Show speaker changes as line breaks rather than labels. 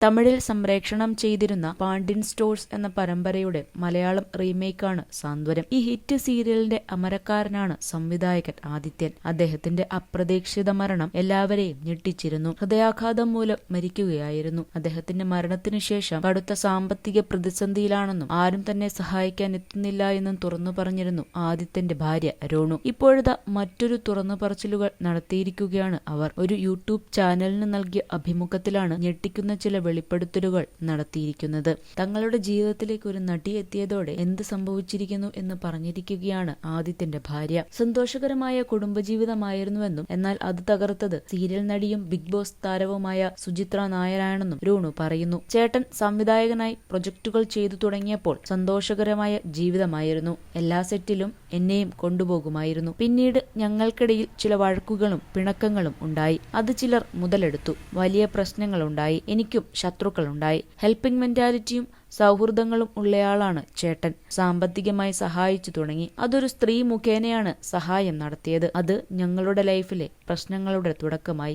തമിഴിൽ സംപ്രേഷണം ചെയ്തിരുന്ന പാണ്ഡ്യൻ സ്റ്റോഴ്സ് എന്ന പരമ്പരയുടെ മലയാളം റീമേക്കാണ് സാന്ത്വനം. ഈ ഹിറ്റ് സീരിയലിന്റെ അമരക്കാരനാണ് സംവിധായകൻ ആദിത്യൻ. അദ്ദേഹത്തിന്റെ അപ്രതീക്ഷിത മരണം എല്ലാവരെയും ഞെട്ടിച്ചിരുന്നു. ഹൃദയാഘാതം മൂലം മരിക്കുകയായിരുന്നു. അദ്ദേഹത്തിന്റെ മരണത്തിനു ശേഷം കടുത്ത സാമ്പത്തിക പ്രതിസന്ധിയിലാണെന്നും ആരും തന്നെ സഹായിക്കാൻ എത്തുന്നില്ല എന്നും തുറന്നു പറഞ്ഞിരുന്നു ആദിത്യന്റെ ഭാര്യ രോണു. ഇപ്പോഴത്തെ മറ്റൊരു തുറന്നു പറച്ചിലുകൾ നടത്തിയിരിക്കുകയാണ് അവർ. ഒരു യൂട്യൂബ് ചാനലിന് നൽകിയ അഭിമുഖത്തിലാണ് ഞെട്ടിക്കുന്ന ചില വെളിപ്പെടുത്തലുകൾ നടത്തിയിരിക്കുന്നത്. തങ്ങളുടെ ജീവിതത്തിലേക്ക് ഒരു നടി എത്തിയതോടെ എന്ത് സംഭവിച്ചിരിക്കുന്നു എന്ന് പറഞ്ഞിരിക്കുകയാണ് ആദിത്യന്റെ ഭാര്യ. സന്തോഷകരമായ കുടുംബജീവിതമായിരുന്നുവെന്നും എന്നാൽ അത് തകർത്തത് സീരിയൽ നടിയും ബിഗ് ബോസ് താരവുമായ സുചിത്ര നായരാണെന്നും രോണു പറയുന്നു. ചേട്ടൻ സംവിധായകനായി പ്രൊജക്ടുകൾ ചെയ്തു തുടങ്ങിയപ്പോൾ സന്തോഷകരമായ ജീവിതമായിരുന്നു. എല്ലാ സെറ്റിലും എന്നെയും കൊണ്ടുപോകുമായിരുന്നു. പിന്നീട് ഞങ്ങൾക്കിടയിൽ ചില വഴക്കുകളും പിണക്കങ്ങളും ഉണ്ടായി. അത് ചിലർ മുതലെടുത്തു. വലിയ പ്രശ്നങ്ങളുണ്ടായി. എനിക്കും ശത്രുക്കളുണ്ടായി. ഹെൽപ്പിംഗ് മെന്റാലിറ്റിയും സൗഹൃദങ്ങളും ഉള്ളയാളാണ് ചേട്ടൻ. സാമ്പത്തികമായി സഹായിച്ചു തുടങ്ങി. അതൊരു സ്ത്രീ മുഖേനയാണ് സഹായം നടത്തിയത്. അത് ഞങ്ങളുടെ ലൈഫിലെ പ്രശ്നങ്ങളുടെ തുടക്കമായി.